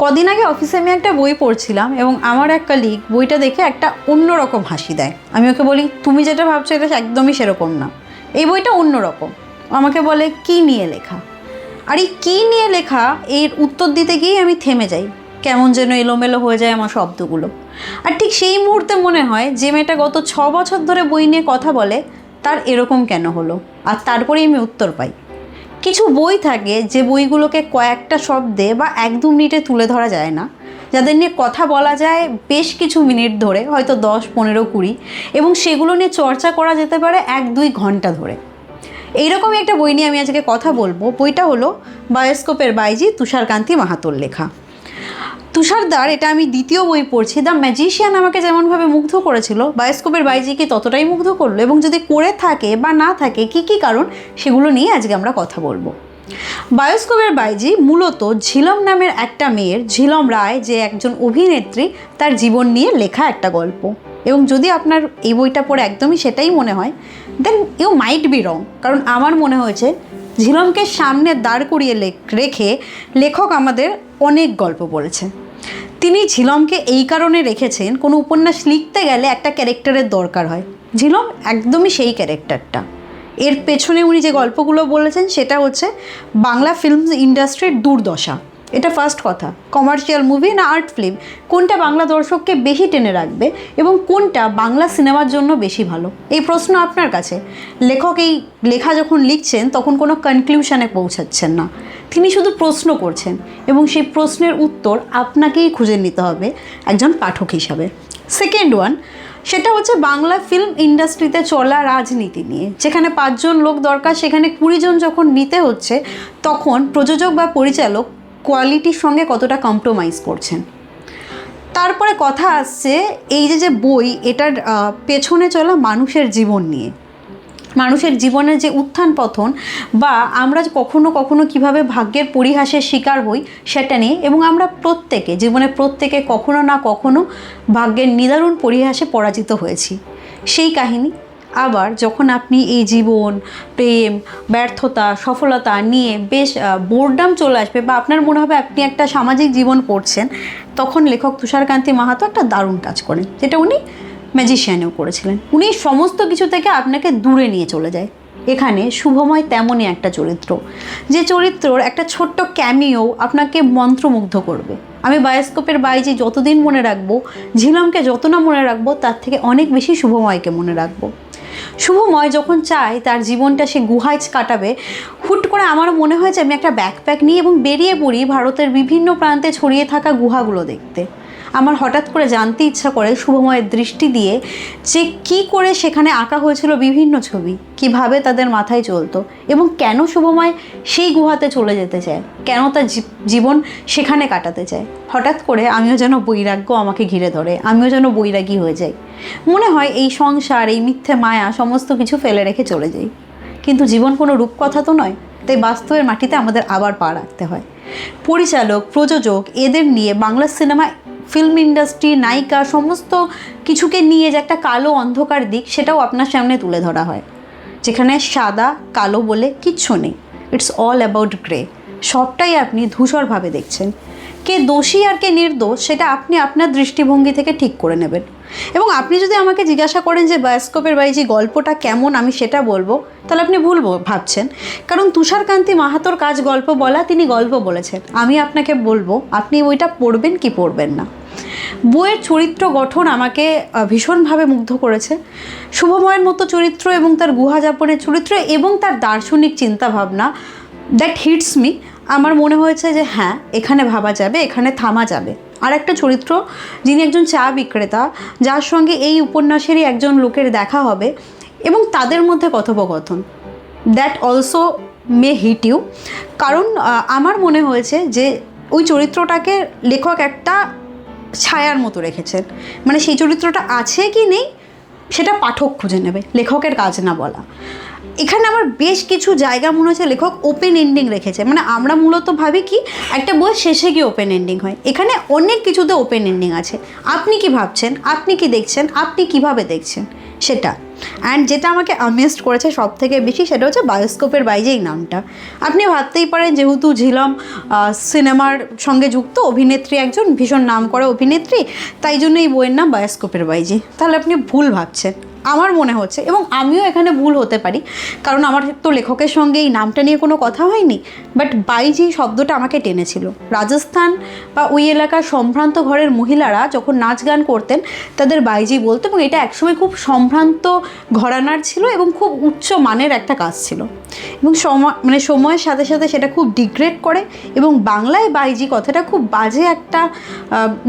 কদিন আগে অফিসে আমি একটা বই পড়ছিলাম এবং আমার এক কলিগ বইটা দেখে একটা অন্যরকম হাসি দেয়। আমি ওকে বলি, তুমি যেটা ভাবছো এটা একদমই সেরকম না, এই বইটা অন্যরকম। আমাকে বলে, কি নিয়ে লেখা? আর এই কী নিয়ে লেখা এর উত্তর দিতে গিয়েই আমি থেমে যাই, কেমন যেন এলোমেলো হয়ে যায় আমার শব্দগুলো। আর ঠিক সেই মুহূর্তে মনে হয় যে মেয়েটা গত 6 বছর ধরে বই নিয়ে কথা বলে তার এরকম কেন হলো। আর তারপরেই আমি উত্তর পাই। কিছু বই থাকে যে বইগুলোকে কয়েকটা শব্দে বা 1-2 মিনিটে তুলে ধরা যায় না, যাদের নিয়ে কথা বলা যায় বেশ কিছু মিনিট ধরে, হয়তো 10, 15, 20, এবং সেগুলো নিয়ে চর্চা করা যেতে পারে 1-2 ঘন্টা ধরে। এইরকমই একটা বই নিয়ে আমি আজকে কথা বলবো। বইটা হলো বায়োস্কোপের বাইজি, তুষারকান্তি মাহাতোর লেখা। তুষারদার এটা আমি দ্বিতীয় বই পড়ছি। দ্য ম্যাজিশিয়ান আমাকে যেমনভাবে মুগ্ধ করেছিল, বায়োস্কোপের বাইজিকে ততটাই মুগ্ধ করলো, এবং যদি করে থাকে বা না থাকে কী কী কারণ, সেগুলো নিয়ে আজকে আমরা কথা বলবো। বায়োস্কোপের বাইজি মূলত ঝিলম নামের একটা মেয়ের, ঝিলম রায় যে একজন অভিনেত্রী, তার জীবন নিয়ে লেখা একটা গল্প। এবং যদি আপনার এই বইটা পড়ে একদমই সেটাই মনে হয়, দেন ইউ মাইট বি রং। কারণ আমার মনে হয়েছে ঝিলমকে সামনে দাঁড় করিয়ে রেখে লেখক আমাদের অনেক গল্প বলেছে। তিনি ঝিলমকে এই কারণে রেখেছেন, কোনো উপন্যাস লিখতে গেলে একটা ক্যারেক্টারের দরকার হয়, ঝিলম একদমই সেই ক্যারেক্টারটা। এর পেছনে উনি যে গল্পগুলো বলেছেন সেটা হচ্ছে বাংলা ফিল্ম ইন্ডাস্ট্রির দুর্দশা। এটা ফার্স্ট কথা। কমার্শিয়াল মুভি না আর্ট ফিল্ম, কোনটা বাংলা দর্শককে বেশি টেনে রাখবে এবং কোনটা বাংলা সিনেমার জন্য বেশি ভালো, এই প্রশ্ন আপনার কাছে। লেখক এই লেখা যখন লিখছেন তখন কোনো কনক্লুশনে পৌঁছাচ্ছেন না, তিনি শুধু প্রশ্ন করছেন, এবং সেই প্রশ্নের উত্তর আপনাকেই খুঁজে নিতে হবে একজন পাঠক হিসাবে। সেকেন্ড ওয়ান, সেটা হচ্ছে বাংলা ফিল্ম ইন্ডাস্ট্রিতে চলা রাজনীতি নিয়ে। যেখানে 5 জন লোক দরকার, সেখানে 20 জন যখন নিতে হচ্ছে, তখন প্রযোজক বা পরিচালক কোয়ালিটির সঙ্গে কতটা কম্প্রোমাইজ করছেন। তারপরে কথা আসছে এই যে বই, এটার পেছনে চলা মানুষের জীবন নিয়ে, মানুষের জীবনের যে উত্থান পতন, বা আমরা কখনো কখনো কিভাবে ভাগ্যের পরিহাসের শিকার হই সেটা নিয়ে। এবং আমরা প্রত্যেকে কখনো না কখনো ভাগ্যের নিদারুণ পরিহাসে পরাজিত হয়েছি, সেই কাহিনী। আবার যখন আপনি এই জীবন, প্রেম, ব্যর্থতা, সফলতা নিয়ে বেশ বোরডাম চলে আসবে, বা আপনার মনে হবে আপনি একটা সামাজিক জীবন পড়ছেন, তখন লেখক তুষারকান্তি মাহাতো একটা দারুণ কাজ করেন, যেটা উনি ম্যাজিশিয়ানেও করেছিলেন। উনি সমস্ত কিছু থেকে আপনাকে দূরে নিয়ে চলে যায়। এখানে শুভময় তেমনই একটা চরিত্র, যে চরিত্রর একটা ছোট্ট ক্যামিও আপনাকে মন্ত্রমুগ্ধ করবে। আমি বায়োস্কোপের বাইজি যতদিন মনে রাখবো, ঝিলমকে যত না মনে রাখবো, তার থেকে অনেক বেশি শুভময়কে মনে রাখবো। শুভময় যখন চায় তার জীবনটা সে গুহায় কাটাবে, হুট করে আমারও মনে হয় যে আমি একটা ব্যাকপ্যাক নিই এবং বেরিয়ে পড়ি ভারতের বিভিন্ন প্রান্তে ছড়িয়ে থাকা গুহাগুলো দেখতে। আমার হঠাৎ করে জানতে ইচ্ছা করে শুভময়ের দৃষ্টি দিয়ে যে কী করে সেখানে আঁকা হয়েছিল বিভিন্ন ছবি, কিভাবে তাদের মাথায় চলতো, এবং কেন শুভময় সেই গুহাতে চলে যেতে চায়, কেন তার জীবন সেখানে কাটাতে চায়। হঠাৎ করে আমিও যেন বৈরাগ্য আমাকে ঘিরে ধরে, আমিও যেন বৈরাগী হয়ে যাই। মনে হয় এই সংসার, এই মিথ্যে মায়া সমস্ত কিছু ফেলে রেখে চলে যাই। কিন্তু জীবন কোনো রূপকথা তো নয়, তাই বাস্তবের মাটিতে আমাদের আবার পা রাখতে হয়। পরিচালক, প্রযোজক, এদের নিয়ে বাংলা সিনেমা, ফিল্ম ইন্ডাস্ট্রি, নায়িকা, সমস্ত কিছুকে নিয়ে যে একটা কালো অন্ধকার দিক, সেটাও আপনার সামনে তুলে ধরা হয়, যেখানে সাদা কালো বলে কিচ্ছু নেই। It's all about grey. সবটাই আপনি ধূসরভাবে দেখছেন। কে দোষী আর কে নির্দোষ সেটা আপনি আপনার দৃষ্টিভঙ্গি থেকে ঠিক করে নেবেন। এবং আপনি যদি আমাকে জিজ্ঞাসা করেন যে বায়োস্কোপের বাইজি গল্পটা কেমন, আমি সেটা বলবো, তাহলে আপনি ভুল ভাবছেন। কারণ তুষারকান্তি মাহাতোর কাজ গল্প বলা, তিনি গল্প বলেছেন। আমি আপনাকে বলবো আপনি বইটা পড়বেন কি পড়বেন না। বইয়ের চরিত্র গঠন আমাকে ভীষণভাবে মুগ্ধ করেছে। শুভময়ের মতো চরিত্র এবং তার গুহাযাপনের চরিত্র এবং তার দার্শনিক চিন্তাভাবনা, দ্যাট হিটস মি। আমার মনে হয়েছে যে হ্যাঁ, এখানে ভাবা যাবে, এখানে থামা যাবে। আর একটা চরিত্র, যিনি একজন চা বিক্রেতা, যার সঙ্গে এই উপন্যাসেরই একজন লোকের দেখা হবে এবং তাদের মধ্যে কথোপকথন, that also may hit you. কারণ আমার মনে হয়েছে যে ওই চরিত্রটাকে লেখক একটা ছায়ার মতো রেখেছেন। মানে সেই চরিত্রটা আছে কি নেই সেটা পাঠক খুঁজে নেবে, লেখকের কাজ না বলা। এখানে আমার বেশ কিছু জায়গা মনে হচ্ছে লেখক ওপেন এন্ডিং রেখেছে। মানে আমরা মূলত ভাবি কি একটা বই শেষে গিয়ে ওপেন এন্ডিং হয়, এখানে অনেক কিছুতে ওপেন এন্ডিং আছে। আপনি কি ভাবছেন, আপনি কি দেখছেন, আপনি কিভাবে দেখছেন, সেটা। অ্যান্ড যেটা আমাকে আমেজড করেছে সব থেকে বেশি সেটা হচ্ছে বায়োস্কোপের বাইরে এই নামটা। আপনি ভাবতেই পারেন যেহেতু ঝিলম সিনেমার সঙ্গে যুক্ত অভিনেত্রী, একজন ভীষণ নাম করা অভিনেত্রী, তাই জন্য এই বইয়ের নাম বায়োস্কোপের বাইজি। তাহলে আপনি ভুল ভাবছেন, আমার মনে হচ্ছে, এবং আমিও এখানে ভুল হতে পারি, কারণ আমার তো লেখকের সঙ্গে এই নামটা নিয়ে কোনো কথা হয়নি। বাট বাইজি শব্দটা আমাকে টেনেছিল। রাজস্থান বা ওই এলাকার সম্ভ্রান্ত ঘরের মহিলারা যখন নাচ গান করতেন তাদের বাইজি বলতো, এবং এটা একসময় খুব সম্ভ্রান্ত ঘরানার ছিল এবং খুব উচ্চ মানের একটা কাজ ছিল। এবং সময়ের সাথে সাথে সেটা খুব ডিগ্রেড করে এবং বাংলায় বাইজি কথাটা খুব বাজে একটা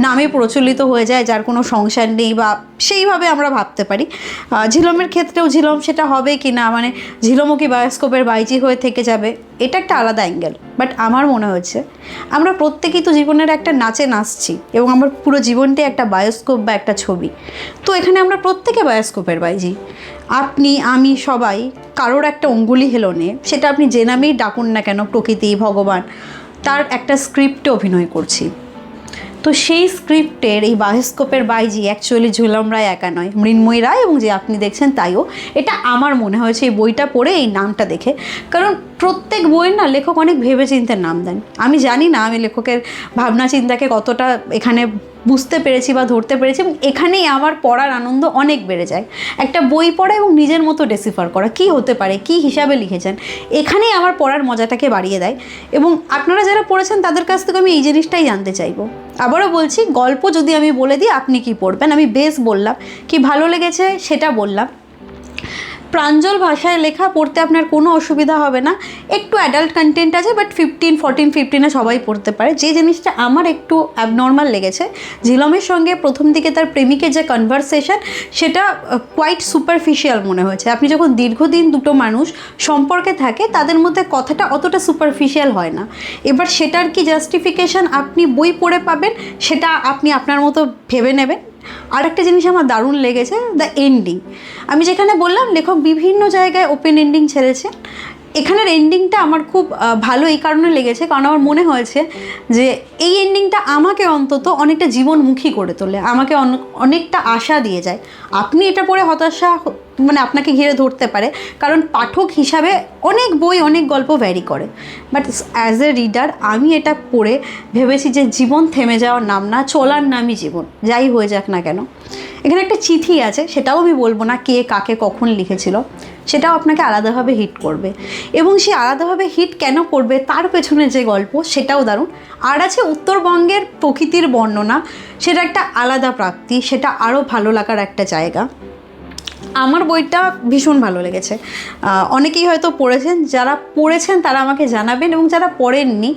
নামে প্রচলিত হয়ে যায়, যার কোনো সংসার নেই বা সেইভাবে আমরা ভাবতে পারি। ঝিলমের ক্ষেত্রেও ঝিলম সেটা হবে কি না, মানে ঝিলমও কি বায়োস্কোপের বাইজি হয়ে থেকে যাবে, এটা একটা আলাদা অ্যাঙ্গেল। বাট আমার মনে হচ্ছে আমরা প্রত্যেকেই তো জীবনের একটা নাচে নাচছি, এবং আমার পুরো জীবনটাই একটা বায়োস্কোপ বা একটা ছবি। তো এখানে আমরা প্রত্যেকে বায়োস্কোপের বাইজি। আপনি, আমি, সবাই কারোর একটা অঙ্গুলি হেলনে, সেটা আপনি যে নামেই ডাকুন না কেন, প্রকৃতি, ভগবান, তার একটা স্ক্রিপ্টে অভিনয় করছি। তো সেই স্ক্রিপ্টের এই বায়োস্কোপের বাইজি অ্যাকচুয়ালি ঝিলম রায় একা নয়, মৃন্ময়ী রায়, এবং যে আপনি দেখছেন তাইও। এটা আমার মনে হয়েছে এই বইটা পড়ে, এই নামটা দেখে। কারণ প্রত্যেক বইয়ের না লেখক অনেক ভেবেচিন্তে নাম দেন। আমি জানি না আমি লেখকের ভাবনা চিন্তাকে কতটা এখানে বুঝতে পেরেছি বা ধরতে পেরেছি, এবং এখানেই আমার পড়ার আনন্দ অনেক বেড়ে যায়। একটা বই পড়া এবং নিজের মতো ডেসিফার করা, কী হতে পারে, কী হিসাবে লিখেছেন, এখানেই আমার পড়ার মজাটাকে বাড়িয়ে দেয়। এবং আপনারা যারা পড়েছেন তাদের কাছ থেকে আমি এই জিনিসটাই জানতে চাইবো। আবারও বলছি, গল্প যদি আমি বলে দিই আপনি কি পড়বেন, আমি বেশ বললাম, কি ভালো লেগেছে সেটা বললাম। প্রাঞ্জল ভাষায় লেখা, পড়তে আপনার কোনো অসুবিধা হবে না। একটু অ্যাডাল্ট কন্টেন্ট আছে, বাট 14-15 সবাই পড়তে পারে। যে জিনিসটা আমার একটু অ্যাবনর্মাল লেগেছে, ঝিলমের সঙ্গে প্রথম দিকে তার প্রেমিকের যে কনভারসেশন, সেটা কোয়াইট সুপারফিশিয়াল মনে হয়েছে। আপনি যখন দীর্ঘদিন দুটো মানুষ সম্পর্কে থাকে তাদের মধ্যে কথাটা অতটা সুপারফিশিয়াল হয় না। এবার সেটার কি জাস্টিফিকেশান আপনি বই পড়ে পাবেন, সেটা আপনি আপনার মতো ভেবে নেবেন। আর একটা জিনিস আমার দারুণ লেগেছে, দ্য এন্ডিং। আমি যেখানে বললাম লেখক বিভিন্ন জায়গায় ওপেন এন্ডিং ছেড়েছেন, এখানের এন্ডিংটা আমার খুব ভালো এই কারণে লেগেছে, কারণ আমার মনে হয়েছে যে এই এন্ডিংটা আমাকে অন্তত অনেকটা জীবনমুখী করে তোলে, আমাকে অনেকটা আশা দিয়ে যায়। আপনি এটা পড়ে হতাশা মানে আপনাকে ঘিরে ধরতে পারে, কারণ পাঠক হিসাবে অনেক বই, অনেক গল্প ভ্যারি করে। বাট অ্যাজ এ রিডার আমি এটা পড়ে ভেবেছি যে জীবন থেমে যাওয়ার নাম না, চলার নামই জীবন, যাই হয়ে যাক না কেন। এখানে একটা চিঠি আছে, সেটাও আমি বলবো না কে কাকে কখন লিখেছিল, সেটাও আপনাকে আলাদাভাবে হিট করবে। এবং সে আলাদাভাবে হিট কেন করবে তার পেছনে যে গল্প, সেটাও দারুণ। আর আছে উত্তরবঙ্গের প্রকৃতির বর্ণনা, সেটা একটা আলাদা প্রাপ্তি, সেটা আরও ভালো লাগার একটা জায়গা। আমার বইটা ভীষণ ভালো লেগেছে। অনেকেই হয়তো পড়েছেন, যারা পড়েছেন তারা আমাকে জানাবেন, এবং যারা পড়েননি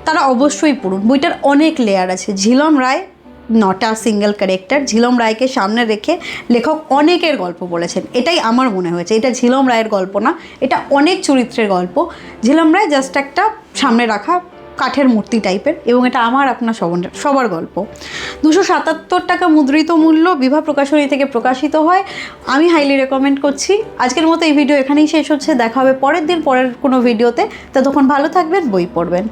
তারা অবশ্যই পড়ুন। বইটার অনেক লেয়ার আছে। Jhilam Roy not a single character. Jhilam রায়কে সামনে রেখে লেখক অনেকের গল্প বলেছেন, এটাই আমার মনে হয়েছে। এটা ঝিলম রায়ের গল্প না, এটা অনেক চরিত্রের গল্প। ঝিলম রায় জাস্ট একটা সামনে রাখা কাঠের মূর্তি টাইপের, এবং এটা আমার আপনার সবার গল্প। 277 টাকা মুদ্রিত মূল্য, বিভা প্রকাশনী থেকে প্রকাশিত হয়। আমি হাইলি রেকমেন্ড করছি। আজকের মতো এই ভিডিও এখানেই শেষ হচ্ছে। দেখা হবে পরের দিন পরের কোনো ভিডিওতে। ততক্ষণ ভালো থাকবেন, বই পড়বেন।